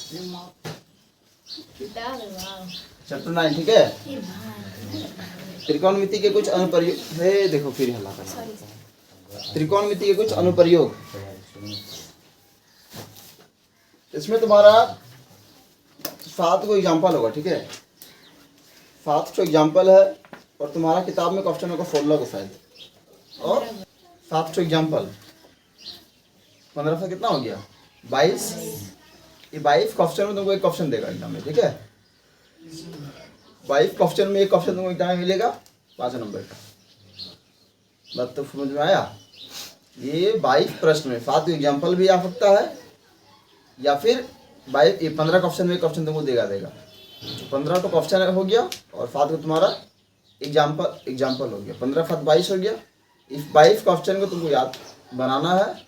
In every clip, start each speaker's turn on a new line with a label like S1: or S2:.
S1: Chapter 9, ठीक है। त्रिकोणमिति के कुछ अनुप्रयोग है, देखो फिर हल्ला करना। त्रिकोणमिति के कुछ अनुप्रयोग, इसमें तुम्हारा 7 को एग्जाम्पल होगा, ठीक है। 7 को एग्जाम्पल है और तुम्हारा किताब में क्वेश्चन होगा 16 को शायद, और 7 को एग्जाम्पल 15 से कितना हो गया 22। ये 22 क्वेश्चन में तुमको एक क्वेश्चन देगा एग्जाम में, ठीक है। 22 क्वेश्चन में एक क्वेश्चन तुमको एग्जाम में मिलेगा 5 नंबर का। बात तो समझ में आया। ये 22 प्रश्न में 7 एग्जाम्पल भी आ सकता है, या फिर 15 क्वेश्चन में एक क्वेश्चन तुमको देगा। 15 तो क्वेश्चन हो गया और 7 को तुम्हारा एग्जाम्पल हो गया। 15 7 22 हो गया। इस 22 क्वेश्चन को तुमको याद बनाना है,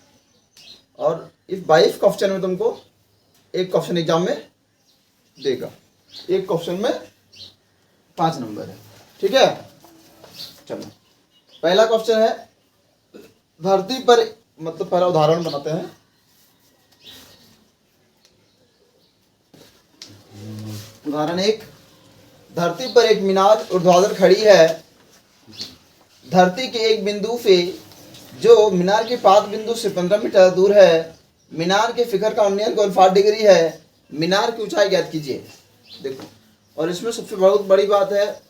S1: और इस 22 क्वेश्चन में तुमको एक क्वेश्चन एग्जाम में देगा। एक क्वेश्चन में 5 नंबर है, ठीक है। चलो पहला क्वेश्चन है, धरती पर, मतलब पहला उदाहरण बनाते हैं। उदाहरण 1, धरती पर एक मीनार ऊर्ध्वाधर खड़ी है। धरती के एक बिंदु से, जो मीनार के पाद बिंदु से 15 मीटर दूर है, मीनार के शिखर का उन्नयन कोण 60 डिग्री है। मीनार की ऊंचाई ज्ञात कीजिए। देखो, और इसमें सबसे बहुत बड़ी बात है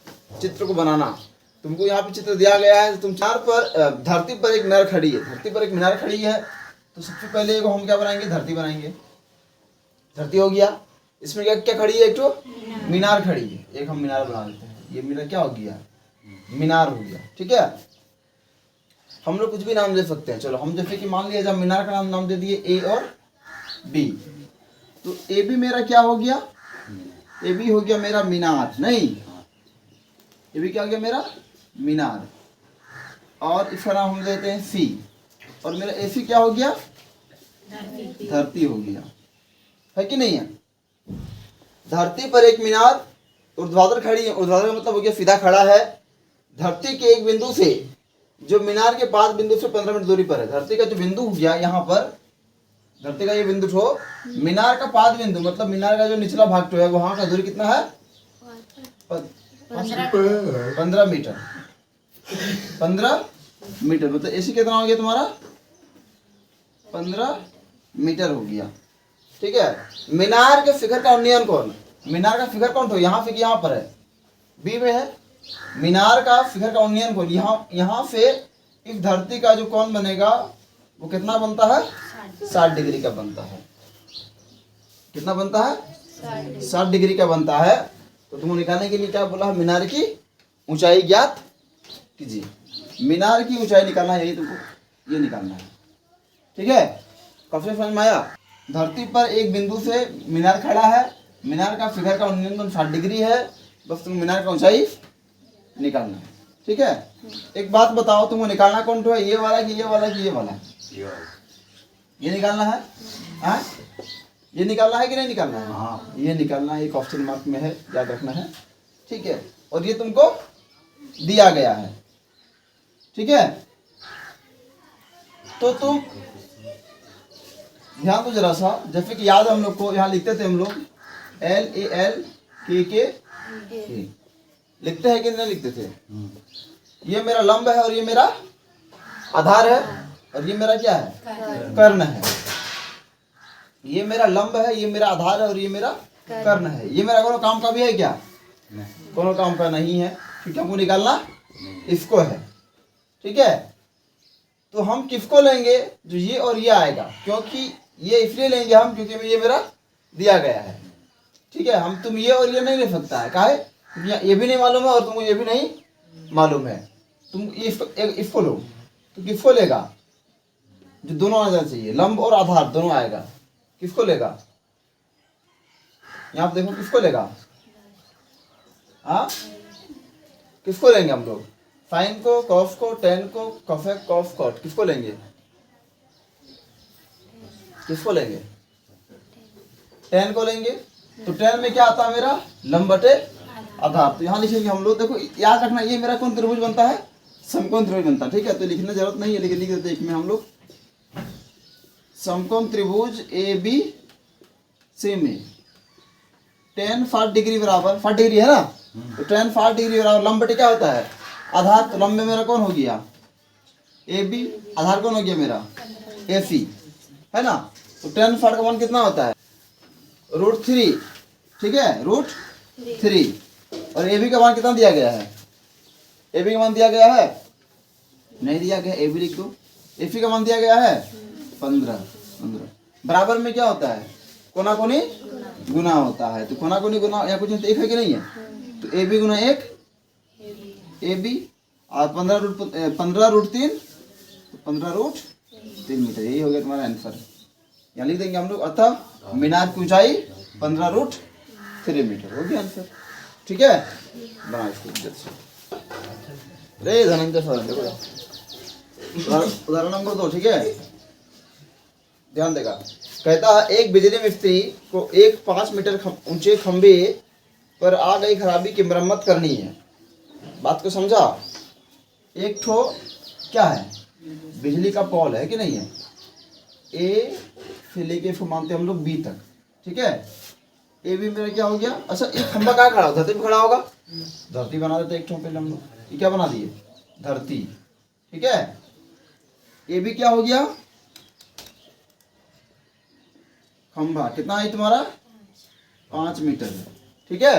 S1: चित्र को बनाना। तुमको यहाँ पे चित्र दिया गया है, तुम धरती पर एक मीनार खड़ी है। धरती पर एक मीनार खड़ी है, तो सबसे पहले हम क्या बनाएंगे, धरती बनाएंगे। धरती हो गया, इसमें क्या खड़ी है, एक तो मीनार खड़ी है। एक हम मीनार बना लेते हैं। ये मीनार क्या हो गया, मीनार हो गया, ठीक है। हम लोग कुछ भी नाम दे सकते हैं। चलो हम जैसे कि मान लिया, जब मीनार का नाम दे दिए ए और बी, तो ए भी मेरा क्या हो गया, ए भी हो गया मेरा मीनार। नहीं, ये भी क्या हो गया मेरा मीनार। और इसका नाम हम देते हैं सी, और मेरा ए सी क्या हो गया, धरती हो गया, है कि नहीं है। धरती पर एक मीनार ऊर्ध्वाधर खड़ी है। ऊर्ध्वाधर मतलब हो गया सीधा खड़ा है। धरती के एक बिंदु से, जो मीनार के पाद बिंदु से 15 मीटर दूरी पर है। धरती का जो बिंदु हो गया यहाँ पर, धरती का ये बिंदु हो, मीनार का पाद बिंदु मतलब मीनार का जो निचला भाग है, वहां का दूरी कितना है, 15 मीटर। 15 मीटर मतलब ऐसी कितना हो गया तुम्हारा, 15 मीटर हो गया, ठीक है। मीनार के शिखर का उन्नयन कोण, मीनार का शिखर कौन, तो यहाँ से यहाँ पर है, बी में है। मीनार का शिखर का उन्नयन कोण, यहाँ से इस धरती का जो कोण बनेगा वो कितना बनता है, 60 डिग्री का बनता है। कितना बनता है, 60 डिग्री का बनता है। तो तुमको निकालने के लिए क्या बोला, मीनार की ऊंचाई ज्ञात कीजिए। मीनार की ऊंचाई निकालना है, यही तुमको ये निकालना है, ठीक है। कब से समझ में आया। धरती पर एक बिंदु से मीनार खड़ा है, मीनार का शिखर का उन्नयन कोण 60 डिग्री है। बस तुम मीनार का ऊंचाई निकालना है, ठीक है। एक बात बताओ, तुमको निकालना कौन तो है, ये वाला कि ये वाला कि ये वाला, ये निकालना है, हाँ ये निकालना है कि नहीं निकालना है, हाँ ये निकालना है। ये क्वेश्चन मार्क में है, याद रखना है, ठीक है। और ये तुमको दिया गया है, ठीक है। तो तुम ध्यान दो जरा सा, जैसे कि याद है हम लोग को, यहाँ लिखते थे हम लोग LALKK लिखते हैं कि नहीं लिखते थे। ये मेरा लंब है और ये मेरा आधार है, और ये मेरा क्या है, कर्ण है। ये मेरा लंब है, ये मेरा आधार है, और ये मेरा कर्ण है। ये मेरा कोनो काम का भी है क्या, कोनो काम का नहीं है, क्योंकि हमको निकालना इसको है, ठीक है। तो हम किसको लेंगे, जो ये और ये आएगा, क्योंकि ये इसलिए लेंगे हम क्योंकि ये मेरा दिया गया है, ठीक है। हम तुम ये और ये नहीं ले सकता है, काहे, ये भी नहीं मालूम है और तुमको ये भी नहीं मालूम है। तुम इसको लो, तो किसको लेगा, जो दोनों आ जाना चाहिए, लंब और आधार दोनों आएगा। किसको लेगा, यहाँ पे देखो किसको लेगा, हाँ किसको लेंगे हम लोग, साइन को, कॉस को, टेन को, कॉसेक, कॉस, कॉट, किसको लेंगे, किसको लेंगे, टेन को लेंगे। तो टेन में क्या आता है मेरा, लंब बटे आधार। तो यहाँ लिखेंगे हम लोग, देखो याद रखना, ये मेरा कौन त्रिभुज बनता है, समकोण त्रिभुज बनता है, ठीक है। तो लिखने की जरूरत नहीं है, लेकिन लिख देते इसमें हम लोग समकोण त्रिभुज ABC में tan 60 डिग्री बराबर 60 डिग्री है ना, तो tan 60 डिग्री बराबर लंब बटे क्या होता है आधार। तो लंब में मेरा कौन हो गया ए बी, आधार कौन हो गया मेरा ए सी, है ना। तो tan 60 का मान कितना होता है √3, ठीक है √3। और ए बी का मान कितना दिया गया है, ए बी का मान दिया गया है नहीं दिया गया, ए बी लिख दो। एफ का मान दिया गया है 15। बराबर में क्या होता है कोना कोनी गुना होता है। तो कोना कोनी गुना या कुछ एक है कि नहीं है, तो A B Guna 1 A B और 15√3 तो 15√3 मीटर, यही हो गया तुम्हारा आंसर। यहाँ लिख देंगे हम लोग, अतः मीनार की ऊंचाई 15√3 मीटर हो गया आंसर, ठीक है। बना इसको रे धनंजय सर, देखो उदाहरण नंबर 2, ठीक है, ध्यान देगा। कहता है एक बिजली मिस्त्री को एक 5 मीटर ऊंचे खंबे पर आ गई खराबी की मरम्मत करनी है। बात को समझा। एक ठो क्या है बिजली का पोल है कि नहीं है, ए से लेके फिर मानते हम लोग बी तक, ठीक है। ए बी मेरा क्या हो गया, अच्छा एक खंबा कहाँ खड़ा होता है, धरती पे खड़ा होगा, धरती बना देते एक ठो पहले हम लोग, ये क्या बना दिए धरती, ठीक है। ए बी क्या हो गया खंबा, कितना है तुम्हारा 5 मीटर, ठीक है।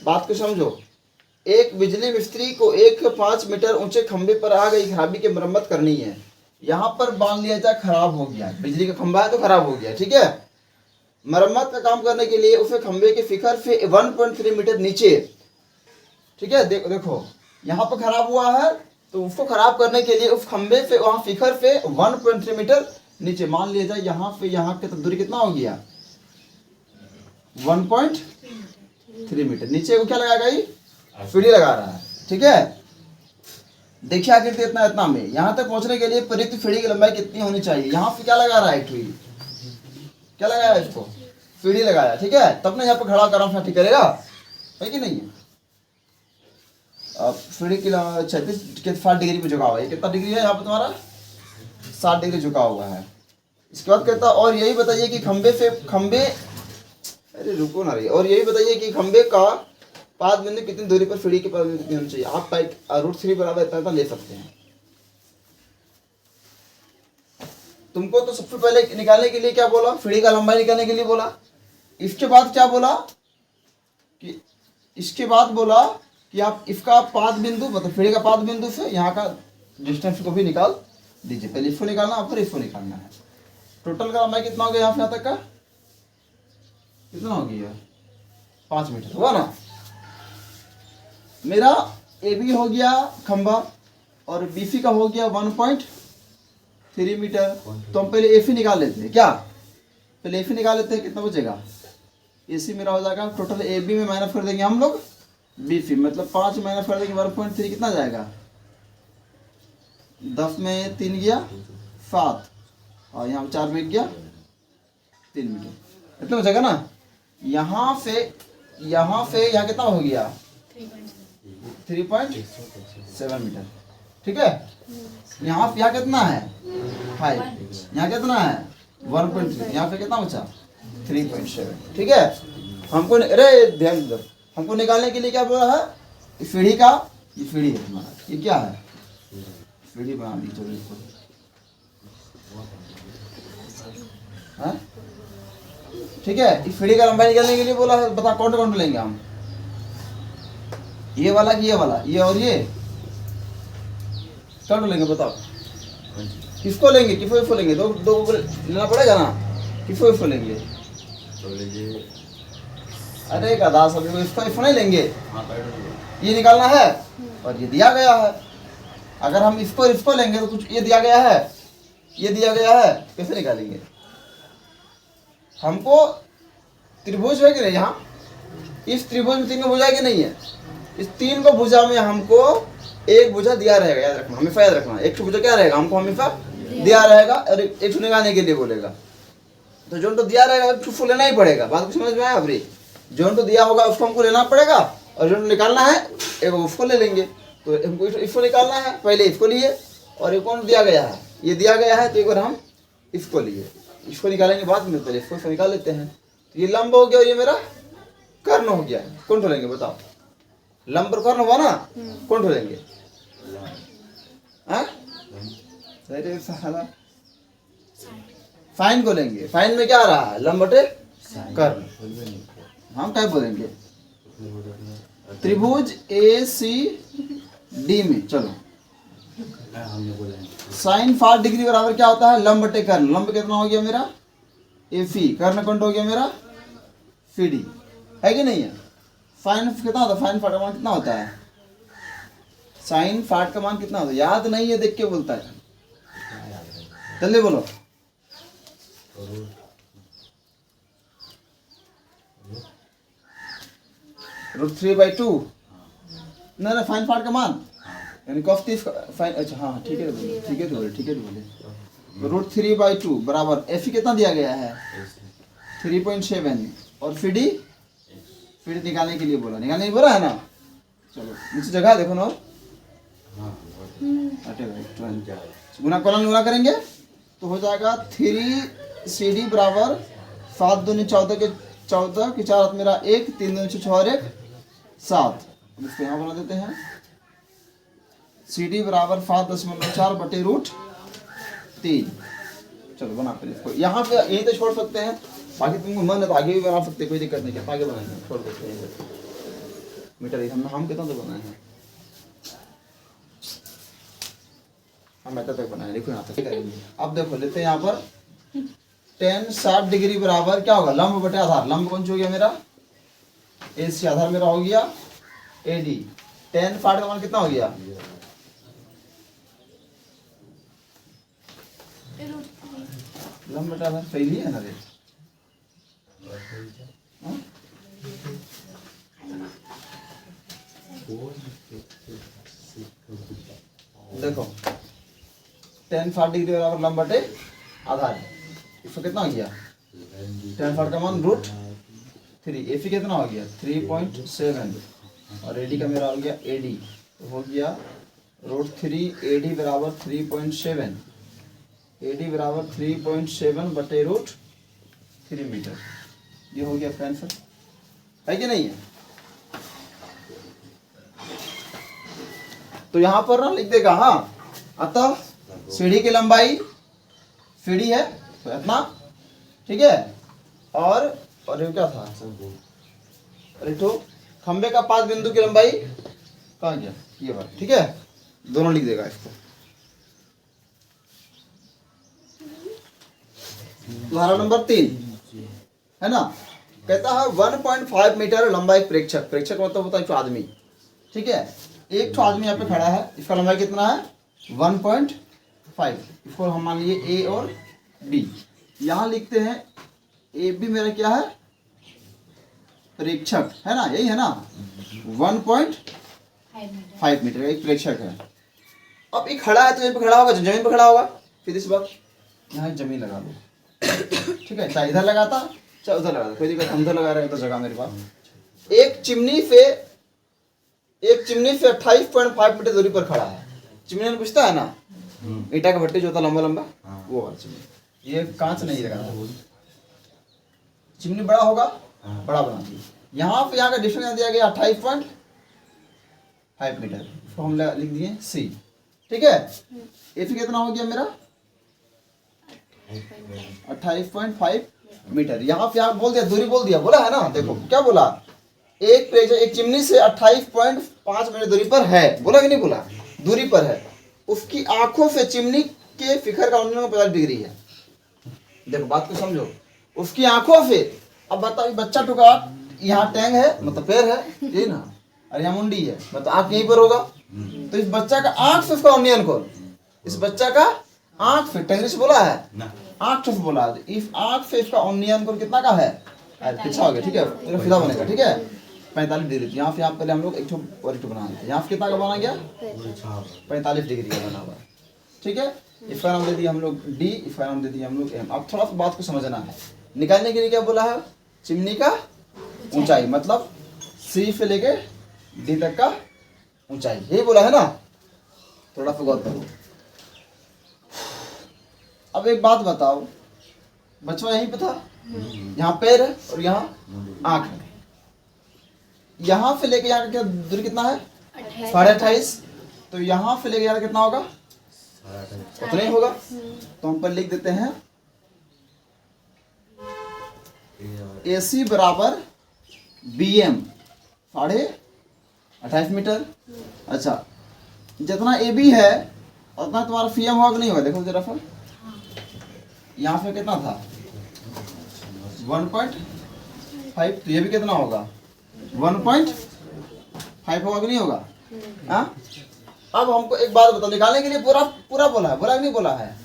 S1: बात को समझो। एक बिजली मिस्त्री को एक 5 मीटर ऊंचे खंबे पर आ गई खराबी की मरम्मत करनी है। यहाँ पर मान लिया जाए खराब हो गया, बिजली का खंबा है तो खराब हो गया, ठीक है। मरम्मत का काम करने के लिए उसे खंबे के फिकर से 1.3 मीटर नीचे, ठीक है। देखो यहाँ पर खराब हुआ है तो उसको खराब करने के लिए उस खंबे से वहां फिकर से 1.3 मीटर नीचे, मान लिया जाए यहाँ पे यहाँ की दूरी कितना हो गया 1.3 मीटर नीचे को क्या लगाएगा ये सीढ़ी लगा रहा है, ठीक है। देखिए आखिर इतना इतना में यहाँ तक पहुंचने के लिए प्रयुक्त सीढ़ी की लंबाई कितनी होनी चाहिए। यहाँ पे क्या लगा रहा है क्या लगाया इसको सीढ़ी लगाया, ठीक है। तब ना यहाँ पे खड़ा कर ठीक करेगा, है कि नहीं है। अब सीढ़ी की 60 डिग्री पे झुका हुआ है, कितना डिग्री है यहाँ पे तुम्हारा 60 डिग्री झुका हुआ है। इसके बाद कहता और यही बताइए कि खंबे अरे रुको ना रही, और यही बताइए कि खंबे का पाद बिंदु कितनी दूरी पर सीढ़ी के पाद बिंदु कितनी होनी चाहिए। आप √3 बराबर इतना ले सकते हैं। तुमको तो सबसे पहले निकालने के लिए क्या बोला, सीढ़ी का लंबाई निकालने के लिए बोला। इसके बाद क्या बोला कि आप इसका पाद बिंदु मतलब सीढ़ी का पाद बिंदु से यहाँ का डिस्टेंस को भी निकाल दीजिए। पहले इसको निकालना फिर इसको निकालना है। टोटल का लंबाई कितना हो गया यहाँ से यहाँ तक का, कितना हो गया 5 मीटर हुआ ना। मेरा ए बी हो गया खंबा और बी सी का हो गया 1.3 मीटर। तो हम पहले ए सी निकाल लेते हैं, क्या पहले ए सी निकाल लेते हैं, कितना बचेगा ए सी मेरा हो जाएगा टोटल ए बी में माइनस कर देंगे हम लोग बी सी, मतलब 5 माइनस कर देंगे 1.3 कितना जाएगा 10 में 3 गया 7 और यहाँ 4 में गया 3 मीटर, इतना बचेगा ना। यहाँ से यहाँ कितना हो गया 3.7 मीटर, ठीक है। यहाँ कितना है 5, यहाँ कितना है 1.3, यहाँ पे कितना बचा 3.7, ठीक है। हमको अरे ध्यान दो, हमको निकालने के लिए क्या बोला है सीढ़ी का, ये सीढ़ी है तुम्हारा, ये क्या है सीढ़ी बना दी चलो इसको, ठीक है। इस सीढ़ी का लंबाई निकालने के लिए बोला है। बता कौन लेंगे हम, ये वाला कि ये वाला, ये और ये कौन लेंगे बताओ, किसको लेंगे किसको लेंगे, दो लेना पड़ेगा ना, किसको लेंगे तो लीजिए। अरे गधा सभी को इसको नहीं लेंगे, ये निकालना है और ये दिया गया है। अगर हम इसको लेंगे तो कुछ ये दिया गया है, ये दिया गया है, कैसे निकालेंगे। हमको त्रिभुज है कि नहीं, यहाँ इस त्रिभुज में 3 भुजा कि नहीं है, इस 3 को भुजा में हमको एक भुजा दिया रहेगा, याद रखना हमेशा याद रखना। एक भुजा क्या रहेगा हमको हमेशा दिया रहेगा और एक निकालने के लिए बोलेगा तो जो तो दिया रहेगा उसको लेना ही पड़ेगा। बात को समझ में आया अभी, जो तो दिया होगा उसको हमको लेना पड़ेगा और जो निकालना है एक उसको ले लेंगे। तो हमको इसको निकालना है, पहले इसको लिए और एक कौन दिया गया है, ये दिया गया है तो एक बार हम इसको लिए, इसको निकालेंगे बाद में, पहले इसको निकाल लेते हैं। तो ये लंब हो गया और ये मेरा कर्ण हो गया, कौन ठोलेंगे बताओ? लंब पर कर्ण हुआ ना, कौन ठोलेंगे? हाँ अरे साला फाइन को लेंगे। फाइन में क्या आ रहा है? लंब बटे कर्ण। हम क्या बोलेंगे? त्रिभुज ए सी डी में चलो साइन 60 डिग्री बराबर क्या होता है? लंब बटे कर्ण। लंब कितना हो गया मेरा? एफी। कर्ण कौन हो गया मेरा? फीडी। है कि नहीं है? फाइन कितना होता है? फाइन 60 का मान कितना होता है? साइन 60 का मान कितना होता है? याद नहीं है, देख के बोलता है। जल्दी बोलो। √3/2 ना फाइन 60 का मान यानी cos 30 फाइन। अच्छा हाँ ठीक है बोले, ठीक है बोले। √3/2 बराबर एफ कितना दिया गया है? 3.7 और फीडी निकालने के लिए बोला, निकालने के लिए बोला है ना। चलो नीचे जगह देखो ना, गुना कॉलन गुना करेंगे तो हो जाएगा 3CD बराबर 7 दूनी 14 के 14 की 4 मेरा 1, 3 दूनी 6 और 1 7। इसको यहाँ बना देते हैं। CD बराबर 5.4 बटे √3। चलो बना फिर इसको। यहाँ पे यहीं तो छोड़ सकते हैं, बाकी तुमको मन है तो आगे भी बना सकते, कोई दिक्कत नहीं है। आगे बनाएंगे, छोड़ देते हैं मीटर। हम कितना तो बनाए हैं, हम मीटर तक बनाए। देखो यहाँ तक करेंगे। अब देखो लेते हैं यहाँ पर tan 60 डिग्री बराबर क्या होगा? लंब बटे आधार। लंब कौन सा हो गया मेरा? AC। आधार मेरा हो गया AD। tan 60 का मान कितना हो गया? लंब बटे आधार सही है ना रे? देखो tan 60 डिग्री बराबर लंब बटे आधार। इसको कितना हो गया? tan 60 का मान √3। एफी कितना हो गया? 3.7 और एडी का मेरा हो गया AD। तो हो गया √3 AD बराबर 3.7। AD बराबर 3.7 बटे √3 मीटर। ये हो गया आपका आंसर, है कि नहीं है? तो यहाँ पर ना लिख देगा हाँ। अतः सीढ़ी की लंबाई सीढ़ी है तो इतना, ठीक है। और ये क्या था? अरे तो खंबे का 5 बिंदु की लंबाई कहाँ गया? ये बात ठीक है, दोनों लिख देगा इसको। उदाहरण नंबर 3 है ना, कहता है 1.5 मीटर लंबा एक प्रेक्षक। प्रेक्षक मतलब होता है एक आदमी, ठीक है। एक तो आदमी यहाँ पे खड़ा है, इसका लंबाई कितना है? 1.5। इसको हम मान लिए A और B। यहाँ लिखते हैं ए बी मेरा क्या है? प्रेक्षक है ना, यही है ना। 1.5 मीटर एक प्रेक्षक है। अब ये खड़ा है तो यहीं पे खड़ा होगा, जमीन पे खड़ा होगा। फिर इस बार यहाँ जमीन लगा लो, ठीक है। चाहे इधर लगाता चाहे उधर लगाता, कोई दिक्कत। हम उधर लगा रहे हैं तो जगह मेरे पास। एक चिमनी से 28.5 मीटर दूरी पर खड़ा है। चिमनी ने पूछता है ना, ईटा का भट्टी जो होता लंबा लंबा, वो वाला चिमनी। ये कांच नहीं लगा, चिमनी बड़ा होगा, बड़ा बना दिया। यहाँ का डिस्टेंस दिया गया 28.5 मीटर। इसको हम लिख दिए C, ठीक है। एफ कितना हो गया मेरा? 28.5 मीटर। यहाँ पे बोल दिया, दूरी बोल दिया, बोला है ना। देखो क्या बोला, एक चिमनी से 28.5 मीटर दूरी पर है, बोला कि नहीं बोला? दूरी पर है। उसकी आंखों से चिमनी के शिखर का 50 डिग्री है। देखो बात को समझो, उसकी आंखों से। अब बताओ बच्चा टुका, यहाँ टैंग है मतलब पैर है, यही ना, और यहाँ मुंडी है मतलब आंख यहीं पर होगा। तो इस बच्चा का आंख से उसका ऑनियन कौन? इस बच्चा का आंख से, टैंग से बोला है, आंख से बोला है। इस आंख से इसका ऑनियन कौन कितना का है? पीछा हो गया, ठीक है। तेरा फिदा बनेगा, ठीक है। 45 डिग्री। यहाँ से पहले हम लोग एक और एक बना देते हैं। यहाँ से कितना का बना गया? 45 डिग्री का बना हुआ, ठीक है। इसका नाम दे दिया हम लोग D, इसका नाम दे दिया हम लोग M। अब थोड़ा सा बात को समझना है। निकालने के लिए क्या बोला है? चिमनी का ऊंचाई, मतलब C से लेके D तक का ऊंचाई, यही बोला है ना। थोड़ा सा गौर करो। अब एक बात बताओ, बचवा यहीं पे था, यहाँ पैर है और यहाँ आंख है, यहाँ से लेके यहाँ का दूरी कितना है?
S2: 28।
S1: 28। तो यहाँ से लेके यहाँ कितना होगा? उतना ही होगा। तो हम पर लिख देते हैं AC बराबर BM 28.5 मीटर। अच्छा, जितना AB है उतना तुम्हारा CM होगा कि नहीं होगा? देखो जरा फिर, यहाँ पे कितना था? 1.5। तो ये भी कितना होगा? 1.5 होगा कि नहीं होगा? हाँ। अब हमको एक बात बताओ, निकालने के लिए पूरा पूरा बोला है, बोला कि नहीं बोला है?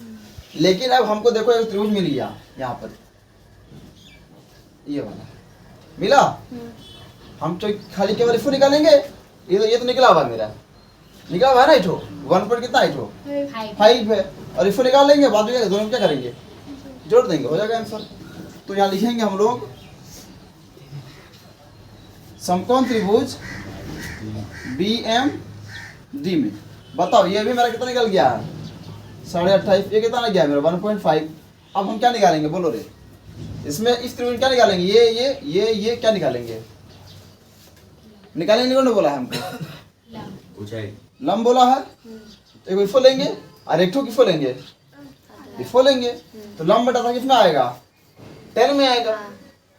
S1: लेकिन अब हमको देखो एक त्रिभुज मिल गया यहाँ पर, ये वाला मिला। हम तो खाली केवल इसको निकालेंगे। ये तो निकला हुआ मेरा, निकला हुआ है ना इठो 1 पर कितना इठो 5 है, और इसको निकाल लेंगे। बाद में दोनों में क्या करेंगे? जोड़ देंगे, हो जाएगा आंसर। तो यहाँ लिखेंगे हम लोग समकोण त्रिभुज BMD में। बताओ ये भी मेरा कितना निकल गया? 28.5। ये कितना गया मेरा? 1.5। अब हम क्या निकालेंगे बोलो रे? इसमें इस त्रिभुज क्या निकालेंगे? ये क्या निकालेंगे? निकालेंगे नहीं बोला है हमको?
S3: ऊंचाई
S1: लंब बोला है। एक इसको लेंगे और एक ठो किसको लेंगे? इसको लेंगे। तो लंब बटा किसमें आएगा? 10 में आएगा।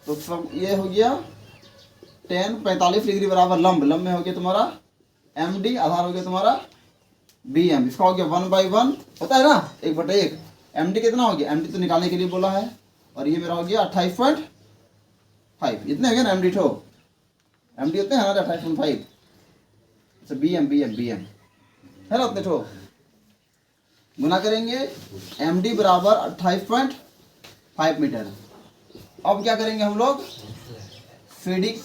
S1: तो सब ये हो गया 10 45 डिग्री बराबर लंब। लंब में हो गया तुम्हारा MD, आधार हो गया तुम्हारा BM। इसका हो गया 1/1 होता है ना, 1/1। MD कितना हो गया? MD तो निकालने के लिए बोला है। और ये मेरा हो गया 28.5। इतने हो गया ना MD ठो? MD होते हैं ना 28.5। अच्छा BM है ना उतने ठो? गुना करेंगे MD बराबर 28.5 मीटर। अब क्या करेंगे हम लोग? CD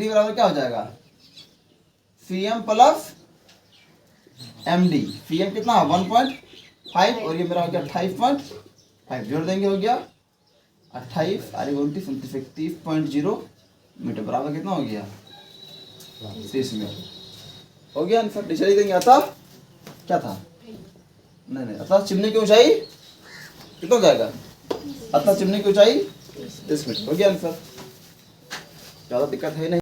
S1: बराबर क्या हो जाएगा? CM plus MD। CM कितना? 1.5 और ये मेरा हो गया 28.5। जोड़ देंगे, हो गया 28 अरे 29.0 मीटर बराबर कितना हो गया? 30 मीटर। हो गया आंसर। नीचे लिख देंगे अतः क्या था? नहीं, अतः चिमनी की ऊंचाई कितना हो जाएगा? अतः चिमनी की ऊंचाई 30 मीटर। हो गया आंसर। ज़्यादा दिक्कत है नहीं।